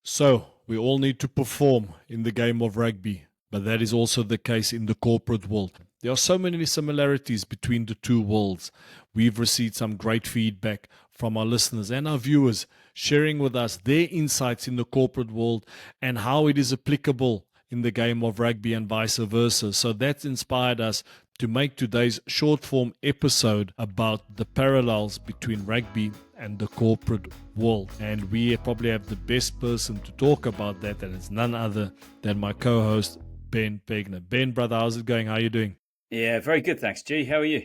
So, we all need to perform in the game of rugby, but that is also the case in the corporate world. There are so many similarities between the two worlds. We've received some great feedback from our listeners and our viewers sharing with us their insights in the corporate world and how it is applicable in the game of rugby and vice versa. So that's inspired us to make today's short form episode about the parallels between rugby and the corporate world. And we probably have the best person to talk about that, and it's none other than my co-host, Ben Pegna. Ben, brother, how's it going? How are you doing? Yeah, very good. Thanks, G. How are you?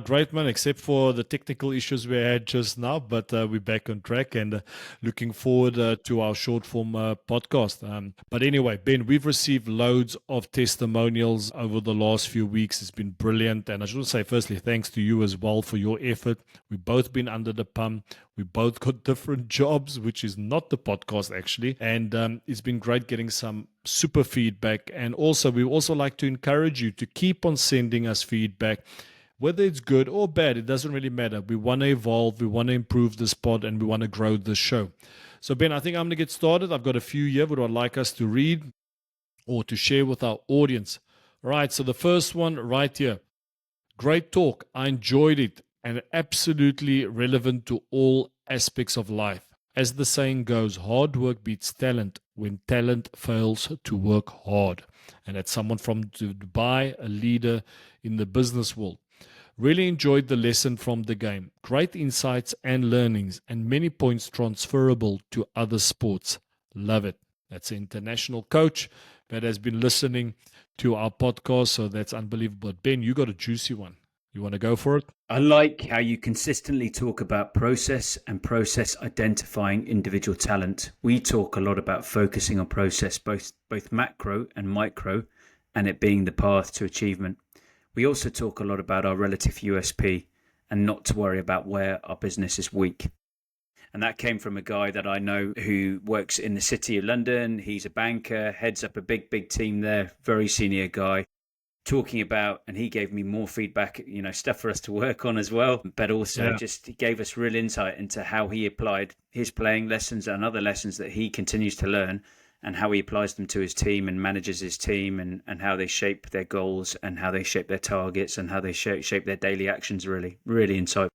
Great, man, except for the technical issues we had just now, but we're back on track and looking forward to our short form podcast. But anyway, Ben, we've received loads of testimonials over the last few weeks. It's been brilliant. And I should say, firstly, thanks to you as well for your effort. We've both been under the pump. We both got different jobs, which is not the podcast actually. And it's been great getting some super feedback. And also, we also like to encourage you to keep on sending us feedback. Whether it's good or bad, it doesn't really matter. We want to evolve, we want to improve this pod, and we want to grow this show. So, Ben, I think I'm going to get started. I've got a few here that I'd like us to read or to share with our audience. All right, so the first one right here. Great talk. I enjoyed it and absolutely relevant to all aspects of life. As the saying goes, hard work beats talent when talent fails to work hard. And that's someone from Dubai, a leader in the business world. Really enjoyed the lesson from the game. Great insights and learnings, and many points transferable to other sports. Love it. That's an international coach that has been listening to our podcast, so that's unbelievable. Ben, you got a juicy one. You want to go for it? I like how you consistently talk about process and process identifying individual talent. We talk a lot about focusing on process, both macro and micro, and it being the path to achievement. We also talk a lot about our relative USP and not to worry about where our business is weak. And that came from a guy that I know who works in the city of London. He's a banker, heads up a big team there, very senior guy, talking about, and he gave me more feedback, stuff for us to work on as well. But also just he gave us real insight into how he applied his playing lessons and other lessons that he continues to learn, and how he applies them to his team and manages his team, and how they shape their goals and how they shape their targets and how they shape their daily actions. Really, really insightful.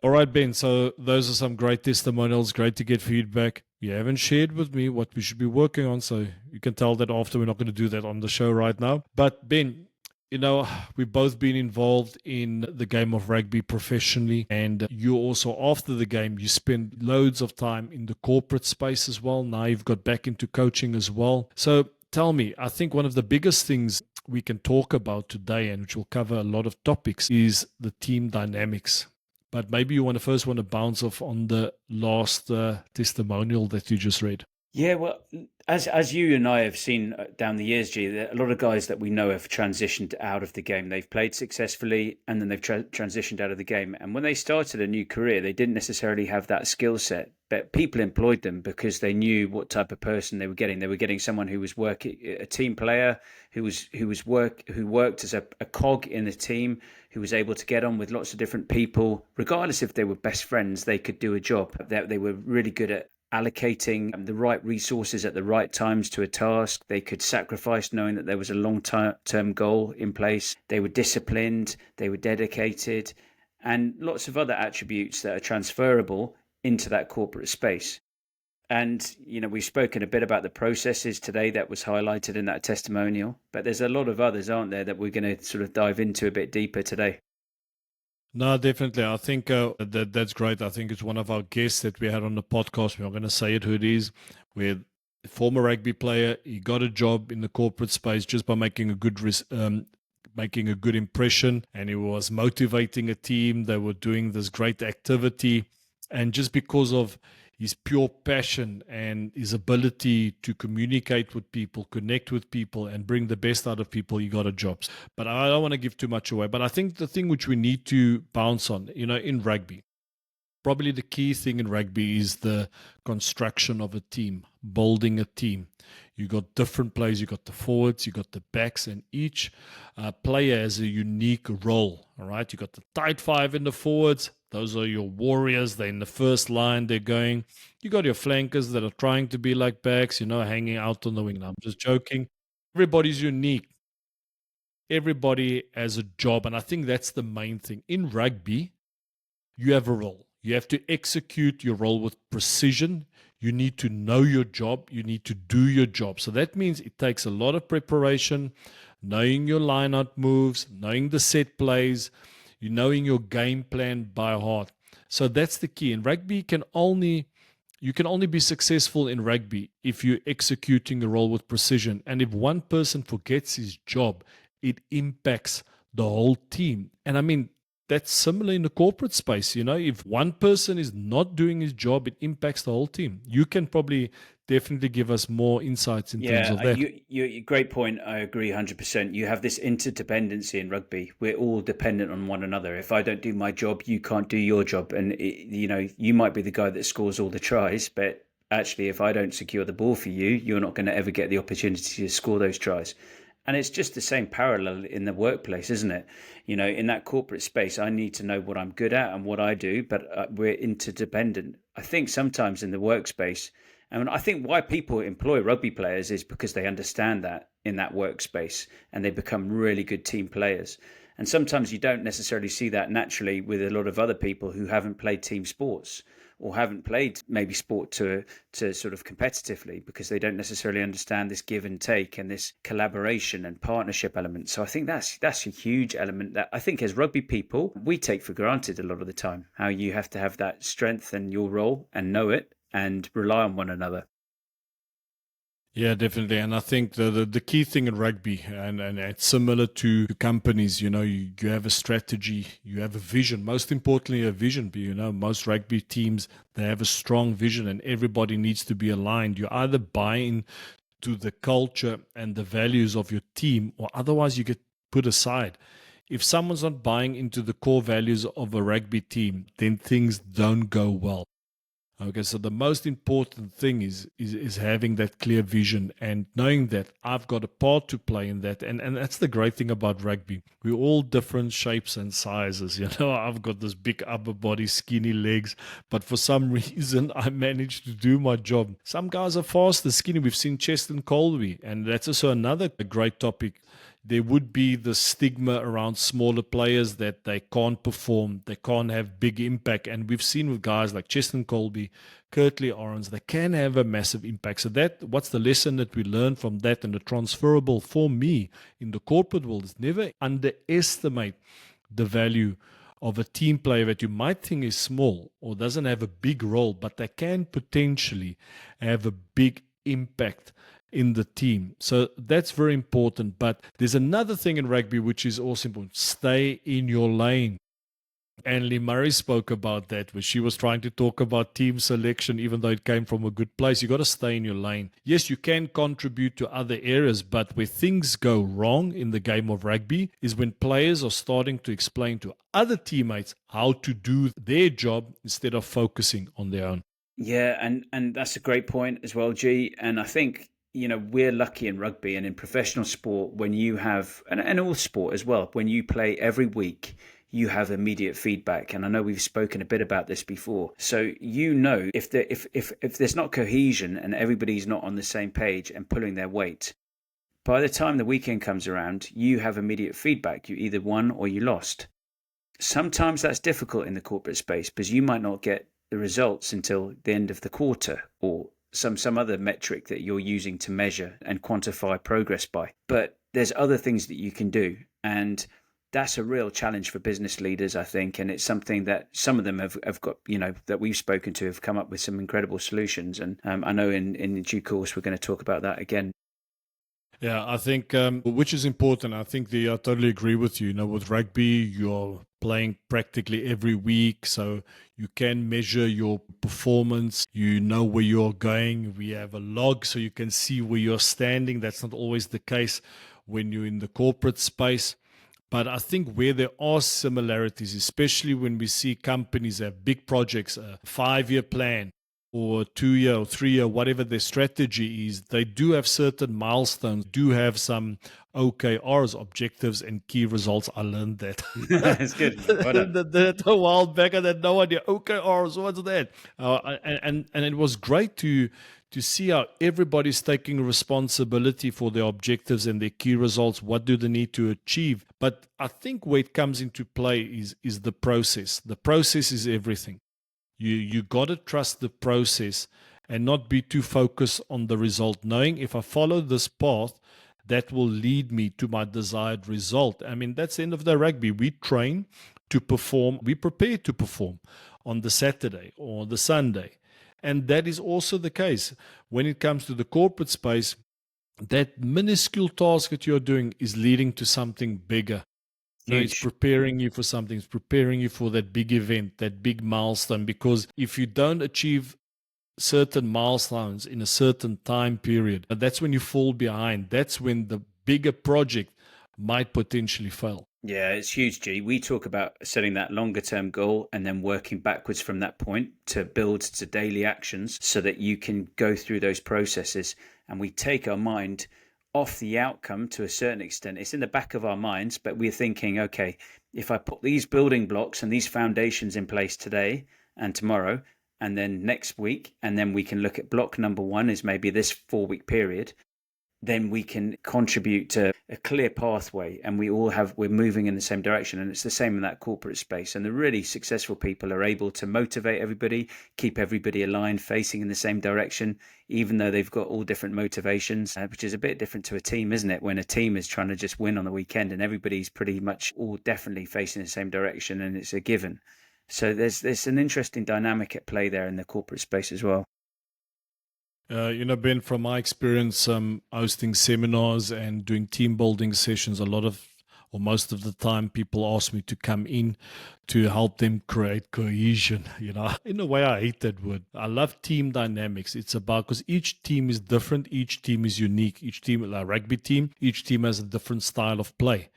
All right, Ben. So those are some great testimonials. Great to get feedback. You haven't shared with me what we should be working on, so you can tell that after. We're not going to do that on the show right now. But Ben, we've both been involved in the game of rugby professionally, and you also, after the game, you spend loads of time in the corporate space as well. Now you've got back into coaching as well. So tell me, I think one of the biggest things we can talk about today, and which will cover a lot of topics, is the team dynamics. But maybe you want to bounce off on the last testimonial that you just read. Yeah, well, as you and I have seen down the years, G, a lot of guys that we know have transitioned out of the game. They've played successfully, and then they've transitioned out of the game. And when they started a new career, they didn't necessarily have that skill set, but people employed them because they knew what type of person they were getting. They were getting someone who was a team player, who worked as a cog in the team, who was able to get on with lots of different people, regardless if they were best friends. They could do a job. They were really good at allocating the right resources at the right times to a task. They could sacrifice knowing that there was a long-term goal in place. They were disciplined, they were dedicated, and lots of other attributes that are transferable into that corporate space. And, we've spoken a bit about the processes today that was highlighted in that testimonial, but there's a lot of others, aren't there, that we're going to sort of dive into a bit deeper today. No, definitely. I think that's great. I think it's one of our guests that we had on the podcast. We're not going to say it who it is. We're a former rugby player. He got a job in the corporate space just by making a good impression, and he was motivating a team. They were doing this great activity, and just because of his pure passion and his ability to communicate with people, connect with people, and bring the best out of people, he got a job. But I don't want to give too much away. But I think the thing which we need to bounce on, in rugby, probably the key thing in rugby is the construction of a team, building a team. You got different players. You got the forwards, you got the backs, and each player has a unique role. All right, you got the tight five in the forwards. Those are your warriors. They're in the first line. They're going. You got your flankers that are trying to be like backs, hanging out on the wing. Now, I'm just joking. Everybody's unique. Everybody has a job. And I think that's the main thing. In rugby, you have a role. You have to execute your role with precision. You need to know your job. You need to do your job. So that means it takes a lot of preparation, knowing your line-out moves, knowing the set plays, knowing your game plan by heart. So that's the key. In rugby, you can only be successful in rugby if you're executing a role with precision. And if one person forgets his job, it impacts the whole team. And I mean, that's similar in the corporate space. If one person is not doing his job, it impacts the whole team. You can probably definitely give us more insights in terms of Yeah, that. great point. I agree 100%. You have this interdependency in rugby. We're all dependent on one another. If I don't do my job, you can't do your job. And, you might be the guy that scores all the tries, but actually, if I don't secure the ball for you, you're not going to ever get the opportunity to score those tries. And it's just the same parallel in the workplace, isn't it? In that corporate space, I need to know what I'm good at and what I do, but we're interdependent. I think sometimes in the workspace, and I think why people employ rugby players is because they understand that in that workspace and they become really good team players. And sometimes you don't necessarily see that naturally with a lot of other people who haven't played team sports or haven't played maybe sport to sort of competitively, because they don't necessarily understand this give and take and this collaboration and partnership element. So I think that's a huge element that I think as rugby people we take for granted a lot of the time, how you have to have that strength in your role and know it and rely on one another. Yeah, definitely. And I think the key thing in rugby, and it's similar to companies, you have a strategy, you have a vision, most importantly, a vision. But, most rugby teams, they have a strong vision and everybody needs to be aligned. You either buy in to the culture and the values of your team, or otherwise you get put aside. If someone's not buying into the core values of a rugby team, then things don't go well. Okay, so the most important thing is having that clear vision and knowing that I've got a part to play in that. And that's the great thing about rugby. We're all different shapes and sizes. I've got this big upper body, skinny legs, but for some reason I managed to do my job. Some guys are faster, skinny. We've seen Cheston Colby, and that's also another great topic. There would be the stigma around smaller players that they can't perform, they can't have big impact. And we've seen with guys like Cheston Colby, Kirtley Orange, they can have a massive impact. So what's the lesson that we learn from that, and the transferable for me in the corporate world is never underestimate the value of a team player that you might think is small or doesn't have a big role, but they can potentially have a big impact in the team. So that's very important. But there's another thing in rugby which is also important. Stay in your lane. Anne Murray spoke about that, where she was trying to talk about team selection, even though it came from a good place. You got to stay in your lane. Yes, you can contribute to other areas, but where things go wrong in the game of rugby is when players are starting to explain to other teammates how to do their job instead of focusing on their own. Yeah, and that's a great point as well, G. And I think, we're lucky in rugby and in professional sport when you have, and all sport as well, when you play every week, you have immediate feedback. And I know we've spoken a bit about this before. So if there's not cohesion and everybody's not on the same page and pulling their weight, by the time the weekend comes around, you have immediate feedback. You either won or you lost. Sometimes that's difficult in the corporate space because you might not get the results until the end of the quarter or some other metric that you're using to measure and quantify progress by. But there's other things that you can do. And that's a real challenge for business leaders, I think. And it's something that some of them have got, that we've spoken to have come up with some incredible solutions. And I know in due course, we're going to talk about that again. Yeah, I think which is important. I think I totally agree with you. With rugby, you're playing practically every week, so you can measure your performance. You know where you're going. We have a log, so you can see where you're standing. That's not always the case when you're in the corporate space. But I think where there are similarities, especially when we see companies have big projects, a 5-year plan, or 2 year or 3 year, whatever their strategy is, they do have certain milestones, do have some OKRs, objectives and key results. I learned that. It's good, man. Well done. that a while back. I had no idea. OKRs, what's that? And it was great to see how everybody's taking responsibility for their objectives and their key results. What do they need to achieve? But I think where it comes into play is the process. The process is everything. You got to trust the process and not be too focused on the result, knowing if I follow this path, that will lead me to my desired result. I mean, that's the end of the rugby. We train to perform, we prepare to perform on the Saturday or the Sunday. And that is also the case when it comes to the corporate space. That minuscule task that you're doing is leading to something bigger. No, it's Huge. preparing you for something. It's preparing you for that big event, that big milestone. Because if you don't achieve certain milestones in a certain time period, that's when you fall behind. That's when the bigger project might potentially fail. Yeah, it's huge, G. We talk about setting that longer term goal and then working backwards from that point to build to daily actions so that you can go through those processes. And we take our mind off the outcome to a certain extent. It's in the back of our minds, but we're thinking, okay, if I put these building blocks and these foundations in place today and tomorrow, and then next week, and then we can look at block number one is maybe this 4 week period, then we can contribute to a clear pathway and we're moving in the same direction. And it's the same in that corporate space. And the really successful people are able to motivate everybody, keep everybody aligned, facing in the same direction, even though they've got all different motivations, which is a bit different to a team, isn't it? When a team is trying to just win on the weekend and everybody's pretty much all definitely facing the same direction and it's a given. So there's an interesting dynamic at play there in the corporate space as well. Ben, from my experience hosting seminars and doing team building sessions, a lot of or most of the time people ask me to come in to help them create cohesion. In a way, I hate that word. I love team dynamics. It's about, because each team is different, each team is unique. Each team, like a rugby team, each team has a different style of play.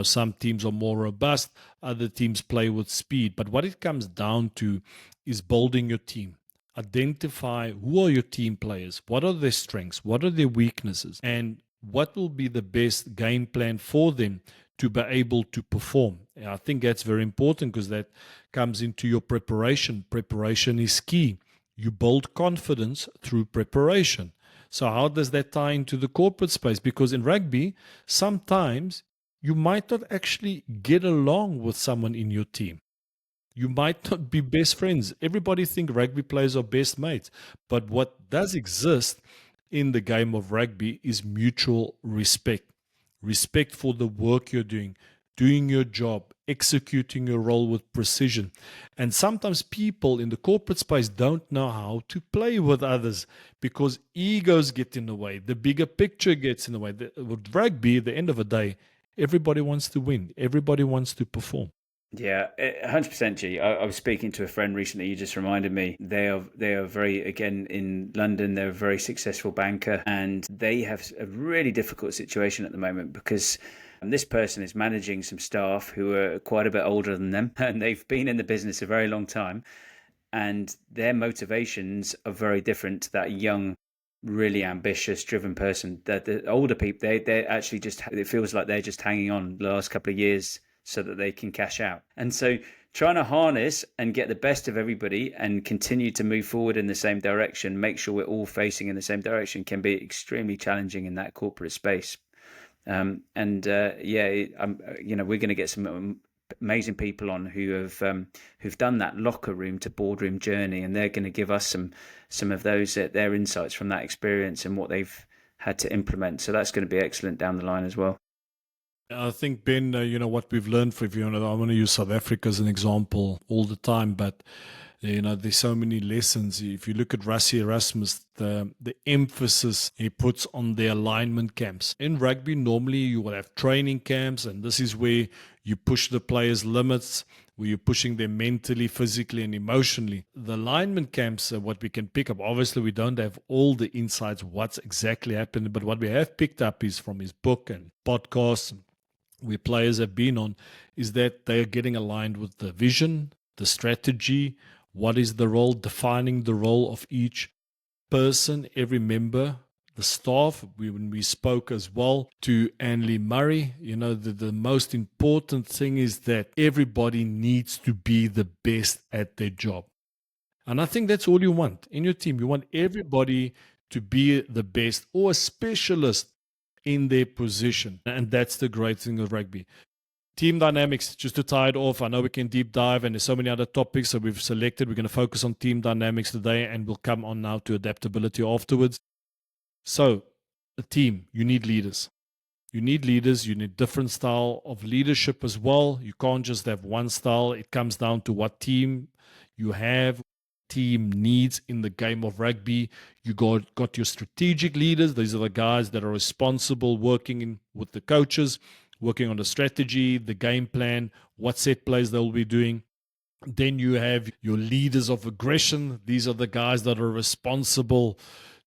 Some teams are more robust, other teams play with speed. But what it comes down to is building your team. Identify who are your team players, what are their strengths, what are their weaknesses, and what will be the best game plan for them to be able to perform. And I think that's very important because that comes into your preparation. Preparation is key. You build confidence through preparation. So how does that tie into the corporate space? Because in rugby, sometimes you might not actually get along with someone in your team. You might not be best friends. Everybody think rugby players are best mates. But what does exist in the game of rugby is mutual respect. Respect for the work you're doing your job, executing your role with precision. And sometimes people in the corporate space don't know how to play with others because egos get in the way. The bigger picture gets in the way. With rugby, at the end of the day, everybody wants to win. Everybody wants to perform. Yeah, 100%, G. I was speaking to a friend recently. You just reminded me. They are very, again, in London. They're a very successful banker, and they have a really difficult situation at the moment because this person is managing some staff who are quite a bit older than them, and they've been in the business a very long time, and their motivations are very different to that young, really ambitious, driven person. That the older people, they're actually just, it feels like they're just hanging on the last couple of years so that they can cash out. And so trying to harness and get the best of everybody and continue to move forward in the same direction, make sure we're all facing in the same direction, can be extremely challenging in that corporate space. We're going to get some amazing people on who've done that locker room to boardroom journey, and they're going to give us some of those their insights from that experience and what they've had to implement. So that's going to be excellent down the line as well. I think, Ben, what we've learned from you, I want to use South Africa as an example all the time, but, there's so many lessons. If you look at Rassie Erasmus, the emphasis he puts on the alignment camps. In rugby, normally you will have training camps, and this is where you push the players' limits, where you're pushing them mentally, physically, and emotionally. The alignment camps are what we can pick up. Obviously, we don't have all the insights, what's exactly happening, but what we have picked up is from his book and podcasts where players have been on, is that they are getting aligned with the vision, the strategy, What is the role? Defining the role of each person, every member, the staff. When we spoke as well to Anley Murray, the most important thing is that everybody needs to be the best at their job. And I think that's all you want in your team. You want everybody to be the best or a specialist in their position. And that's the great thing of rugby. Team dynamics, just to tie it off, I know we can deep dive and there's so many other topics that we've selected. We're going to focus on team dynamics today and we'll come on now to adaptability afterwards. So, a team, you need leaders. You need leaders. You need different style of leadership as well. You can't just have one style. It comes down to what team you have, team needs in the game of rugby. You got your strategic leaders. These are the guys that are responsible, working with the coaches, working on the strategy, the game plan, what set plays they'll be doing. Then you have your leaders of aggression. These are the guys that are responsible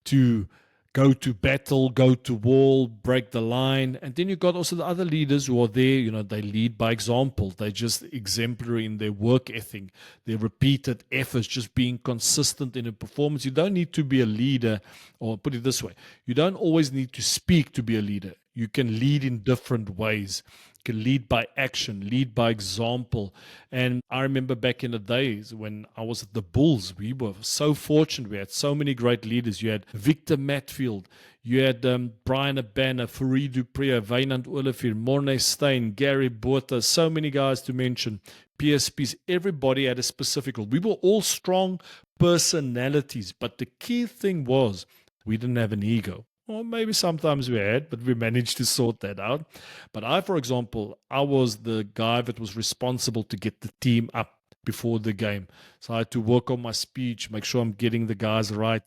to go to battle, go to wall, break the line. And then you've got also the other leaders who are there, they lead by example. They're just exemplary in their work ethic, their repeated efforts, just being consistent in a performance. You don't need to be a leader, or put it this way, you don't always need to speak to be a leader. You can lead in different ways. You can lead by action, lead by example. And I remember back in the days when I was at the Bulls, we were so fortunate. We had so many great leaders. You had Victor Matfield, you had Brian Abana, Farid Dupree, Wynand Olivier, Mornay Steyn, Gary Botha, so many guys to mention, PSPs. Everybody had a specific role. We were all strong personalities, but the key thing was we didn't have an ego. Or maybe sometimes we had, but we managed to sort that out. But for example, I was the guy that was responsible to get the team up before the game. So I had to work on my speech, make sure I'm getting the guys right,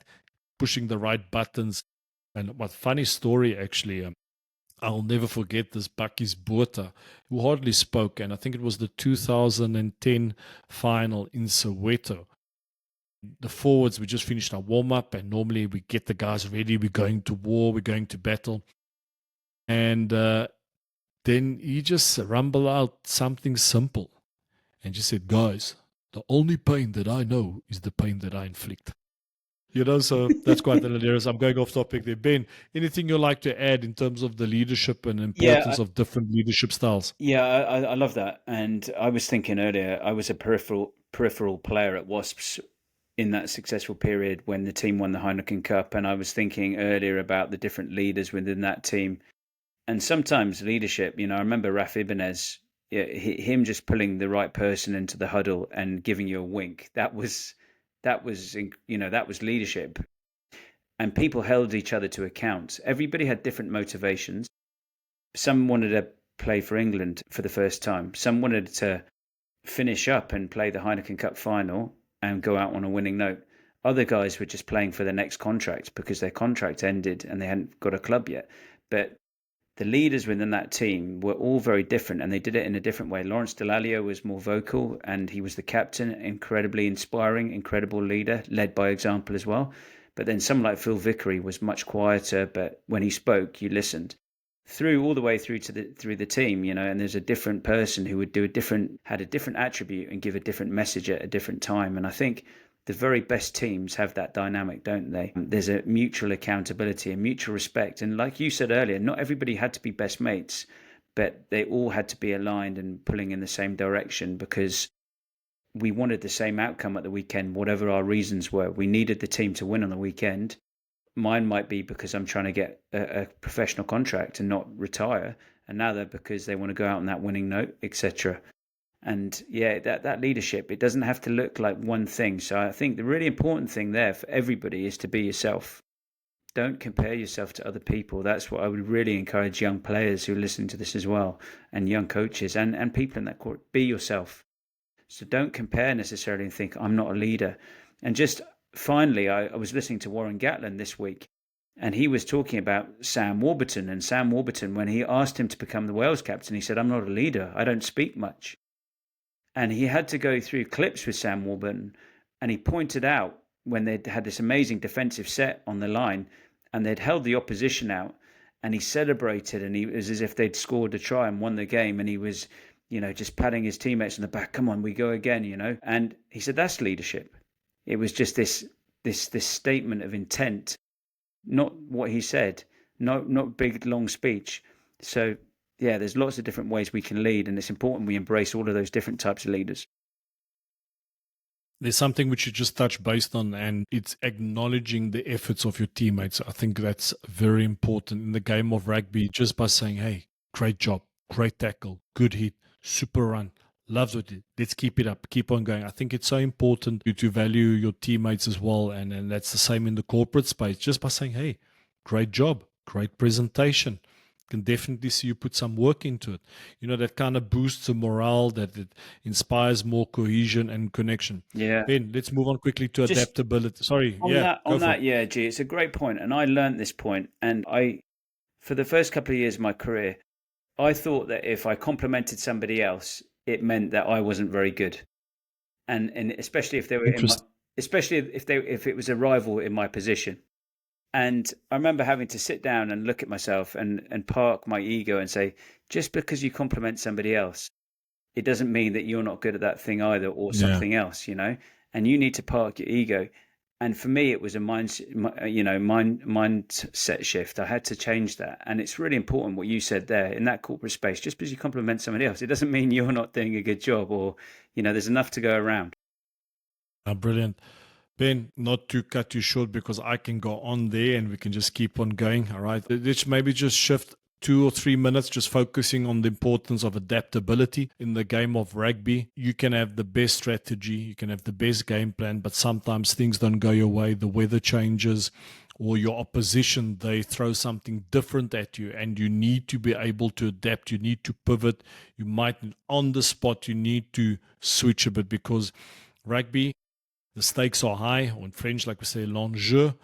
pushing the right buttons. And what funny story, actually, I'll never forget this Bakkies Botha, who hardly spoke. And I think it was the 2010 final in Soweto. The forwards, we just finished our warm-up, and normally we get the guys ready. We're going to war, we're going to battle. And then he just rumbled out something simple and just said, guys, the only pain that I know is the pain that I inflict. So that's quite hilarious. I'm going off topic there. Ben, anything you'd like to add in terms of the leadership and Yeah, importance of different leadership styles? yeah, I love that. And I was thinking earlier, I was a peripheral player at Wasps in that successful period when the team won the Heineken Cup. And I was thinking earlier about the different leaders within that team. And sometimes leadership, I remember Raf Ibanez, him just pulling the right person into the huddle and giving you a wink. That was leadership. And people held each other to account. Everybody had different motivations. Some wanted to play for England for the first time. Some wanted to finish up and play the Heineken Cup final and go out on a winning note. Other guys were just playing for the next contract because their contract ended and they hadn't got a club yet. But the leaders within that team were all very different, and they did it in a different way. Lawrence Dallaglio was more vocal, and he was the captain, incredibly inspiring, incredible leader, led by example as well. But then someone like Phil Vickery was much quieter, but when he spoke, you listened. All the way through the team, and there's a different person who would had a different attribute and give a different message at a different time. And I think the very best teams have that dynamic, don't they? There's a mutual accountability and mutual respect. And like you said earlier, not everybody had to be best mates, but they all had to be aligned and pulling in the same direction because we wanted the same outcome at the weekend, whatever our reasons were. We needed the team to win on the weekend. Mine might be because I'm trying to get a professional contract and not retire. Another because they want to go out on that winning note, etc. And yeah, that leadership, it doesn't have to look like one thing. So I think the really important thing there for everybody is to be yourself. Don't compare yourself to other people. That's what I would really encourage young players who listen to this as well, and young coaches and people in that court. Be yourself. So don't compare necessarily and think, I'm not a leader. And just finally, I was listening to Warren Gatland this week, and he was talking about Sam Warburton. And Sam Warburton, when he asked him to become the Wales captain, he said, I'm not a leader. I don't speak much. And he had to go through clips with Sam Warburton, and he pointed out when they'd had this amazing defensive set on the line and they'd held the opposition out, and he celebrated, and it was as if they'd scored a try and won the game, and he was just patting his teammates on the back. Come on, we go again. And he said, that's leadership. It was just this statement of intent, not what he said, not big, long speech. So yeah, there's lots of different ways we can lead, and it's important we embrace all of those different types of leaders. There's something which you just touched based on, and it's acknowledging the efforts of your teammates. I think that's very important in the game of rugby, just by saying, hey, great job, great tackle, good hit, super run, loves what it. Let's keep it up, keep on going. I think it's so important to value your teammates as well. And that's the same in the corporate space, just by saying, hey, great job, great presentation. Can definitely see you put some work into it. That kind of boosts the morale, that it inspires more cohesion and connection. Yeah. Ben, let's move on quickly to Just adaptability. Sorry, on yeah, that, go on for it. that, yeah, G, it's a great point, and I learned this point, and for the first couple of years of my career, I thought that if I complimented somebody else, it meant that I wasn't very good, and especially if they were Interesting. especially if it was a rival in my position. And I remember having to sit down and look at myself and park my ego and say, just because you compliment somebody else, it doesn't mean that you're not good at that thing either, or Yeah. something else. And you need to park your ego. And for me, it was a mindset shift. I had to change that. And it's really important what you said there in that corporate space. Just because you compliment somebody else, it doesn't mean you're not doing a good job, or, there's enough to go around. Brilliant. Ben, not to cut you short because I can go on there and we can just keep on going. All right. Let's maybe just shift 2 or 3 minutes, just focusing on the importance of adaptability in the game of rugby. You can have the best strategy, you can have the best game plan, but sometimes things don't go your way. The weather changes, or your opposition, they throw something different at you, and you need to be able to adapt. You need to pivot. You might, on the spot, you need to switch a bit, because rugby, the stakes are high, or in French, like we say, l'enjeu,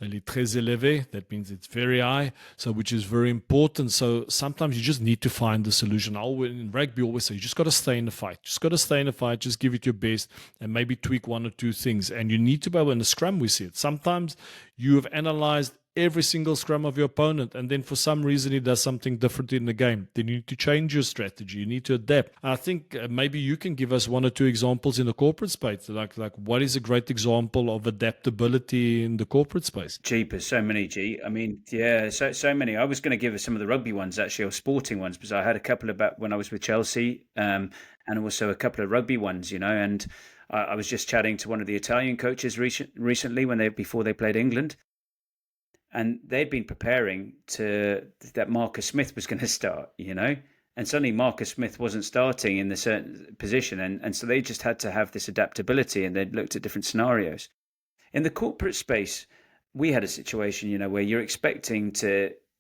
elle est très élevée. That means it's very high, so which is very important. So sometimes you just need to find the solution. In rugby, always say, you just got to stay in the fight. Just got to stay in the fight. Just give it your best, and maybe tweak one or two things. And you need to be able, in the scrum, we see it. Sometimes you have analyzed every single scrum of your opponent, and then for some reason he does something different in the game. Then you need to change your strategy. You need to adapt. I think maybe you can give us one or two examples in the corporate space, like what is a great example of adaptability in the corporate space? Jeepers, so many, G. I mean, yeah, so many. I was going to give us some of the rugby ones, actually, or sporting ones, because I had a couple about when I was with Chelsea, and also a couple of rugby ones. And I was just chatting to one of the Italian coaches recently before they played England, and they'd been preparing that Marcus Smith was going to start. And suddenly Marcus Smith wasn't starting in the certain position, and so they just had to have this adaptability, and they'd looked at different scenarios. In the corporate space, we had a situation, where you're expecting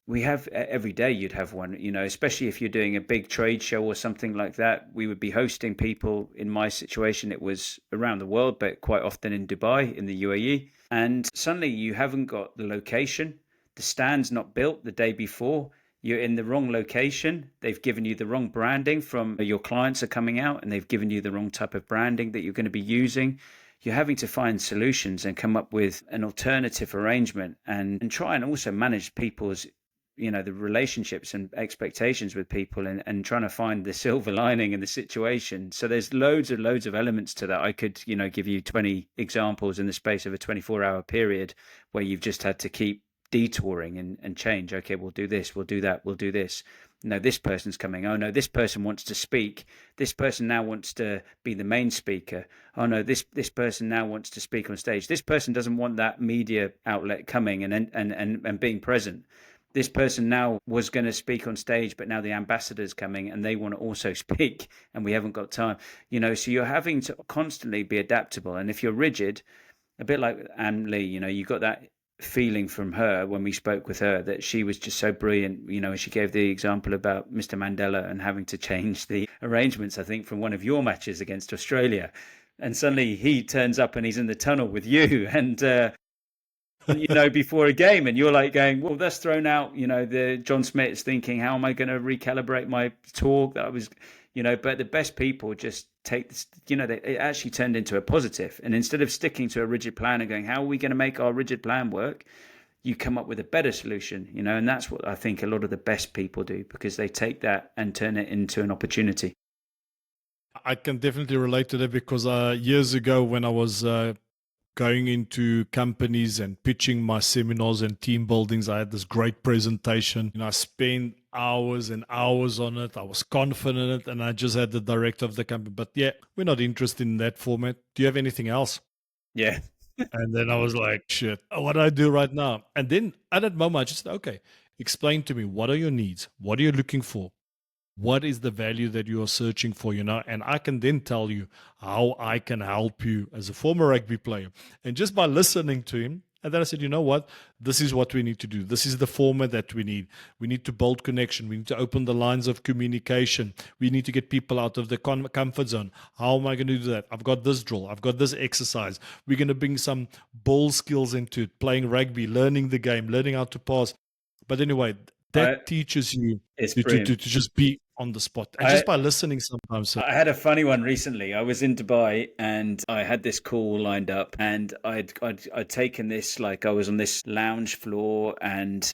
we have every day you'd have one, especially if you're doing a big trade show or something like that. We would be hosting people. In my situation, it was around the world, but quite often in Dubai, in the UAE. And suddenly you haven't got the location. The stand's not built the day before. You're in the wrong location. They've given you the wrong branding from your clients are coming out, and they've given you the wrong type of branding that you're going to be using. You're having to find solutions and come up with an alternative arrangement, and try and also manage people's, the relationships and expectations with people, and trying to find the silver lining in the situation. So there's loads of elements to that. I could, give you 20 examples in the space of a 24-hour period where you've just had to keep detouring and change. Okay, we'll do this, we'll do that, we'll do this. No, this person's coming. Oh no, this person wants to speak. This person now wants to be the main speaker. Oh no, this person now wants to speak on stage. This person doesn't want that media outlet coming and being present. This person now was going to speak on stage, but now the ambassador's coming and they want to also speak, and we haven't got time. So you're having to constantly be adaptable. And if you're rigid, a bit like Anne Lee, you got that feeling from her when we spoke with her that she was just so brilliant. She gave the example about Mr. Mandela and having to change the arrangements, I think, from one of your matches against Australia. And suddenly he turns up and he's in the tunnel with you, and before a game, and you're like going, well, that's thrown out. The John Smith's thinking, how am I going to recalibrate my talk? That was, but the best people just take this, it actually turned into a positive. And instead of sticking to a rigid plan and going, how are we going to make our rigid plan work? You come up with a better solution, and that's what I think a lot of the best people do, because they take that and turn it into an opportunity. I can definitely relate to that because years ago when I was going into companies and pitching my seminars and team buildings, I had this great presentation and I spent hours and hours on it. I was confident in it and I just had the director of the company. But yeah, we're not interested in that format. Do you have anything else? Yeah. And then I was like, shit, what do I do right now? And then at that moment, I just said, okay, explain to me, what are your needs? What are you looking for? What is the value that you are searching for, and I can then tell you how I can help you as a former rugby player. And just by listening to him, and then I said, you know what, this is what we need to do. This is the format that we need to build connection. We need to open the lines of communication. We need to get people out of the comfort zone. How am I going to do that? I've got this drill, I've got this exercise. We're going to bring some ball skills into it, playing rugby, learning the game, learning how to pass. But anyway, I, that teaches you it's to brilliant. just be on the spot and I, just by listening sometimes. So I had a funny one recently. I was in Dubai and I had this call lined up, and I'd taken this, like I was on this lounge floor, and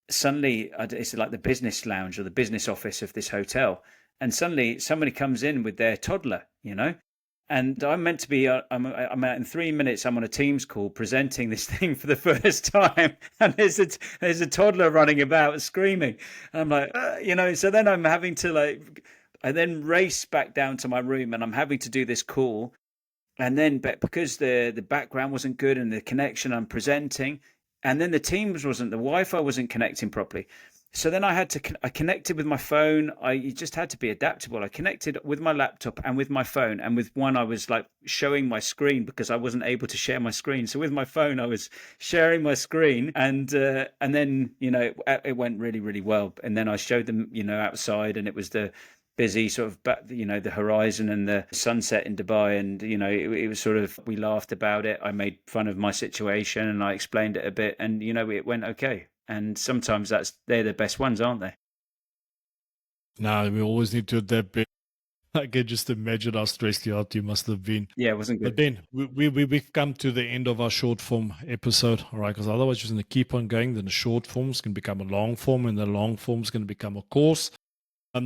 suddenly it's like the business lounge or the business office of this hotel, and suddenly somebody comes in with their toddler. And I'm meant to be, I'm out in 3 minutes. I'm on a Teams call presenting this thing for the first time, and there's a toddler running about screaming. And I'm like, So then I'm having to I then race back down to my room, and I'm having to do this call. And then, but because the background wasn't good and the connection, I'm presenting, and then the Wi-Fi wasn't connecting properly. So then I connected with my phone. You just had to be adaptable. I connected with my laptop and with my phone, and with one I was like showing my screen because I wasn't able to share my screen. So with my phone, I was sharing my screen, and then it went really, really well. And then I showed them outside, and it was the busy sort of the horizon and the sunset in Dubai, and it was sort of, we laughed about it. I made fun of my situation and I explained it a bit, and it went okay. And sometimes they're the best ones, aren't they? now we always need to adapt. I can just imagine how stressed out you must have been. Yeah, it wasn't But good. Ben, we've come to the end of our short form episode, all right? Because otherwise, you're going to keep on going. Then the short forms can become a long form, and the long form is going to become a course.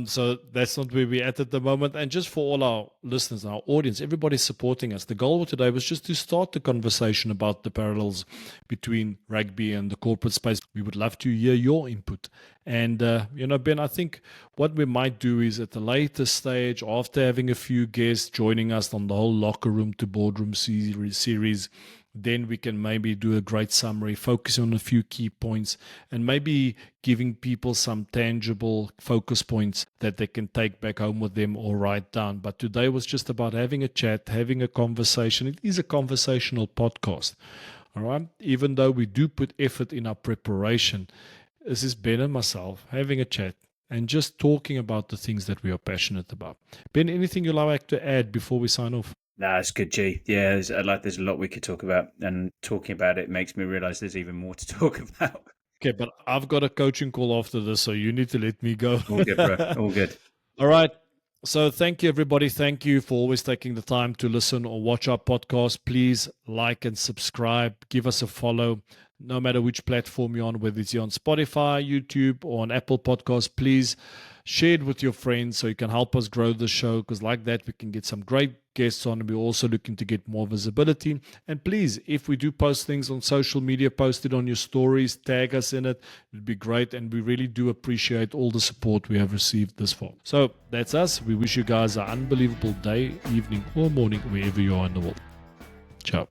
So that's not where we're at the moment. And just for all our listeners, our audience, everybody's supporting us. The goal today was just to start the conversation about the parallels between rugby and the corporate space. We would love to hear your input. And, Ben, I think what we might do is at the later stage, after having a few guests joining us on the whole locker room to boardroom series, then we can maybe do a great summary, focus on a few key points, and maybe giving people some tangible focus points that they can take back home with them or write down. But today was just about having a chat, having a conversation. It is a conversational podcast, all right? Even though we do put effort in our preparation, this is Ben and myself having a chat and just talking about the things that we are passionate about. Ben, anything you'd like to add before we sign off? Nah, it's good, G. Yeah, there's a lot we could talk about, and talking about it makes me realize there's even more to talk about. Okay, but I've got a coaching call after this, so you need to let me go. All good, bro. All good. All right. So thank you, everybody. Thank you for always taking the time to listen or watch our podcast. Please like and subscribe. Give us a follow, no matter which platform you're on, whether it's on Spotify, YouTube, or on Apple Podcasts. Please share it with your friends so you can help us grow the show, because like that, we can get some great guests on. And we're also looking to get more visibility. And please, if we do post things on social media, post it on your stories, tag us in it. It'd be great. And we really do appreciate all the support we have received this far. So that's us. We wish you guys an unbelievable day, evening, or morning, wherever you are in the world. Ciao.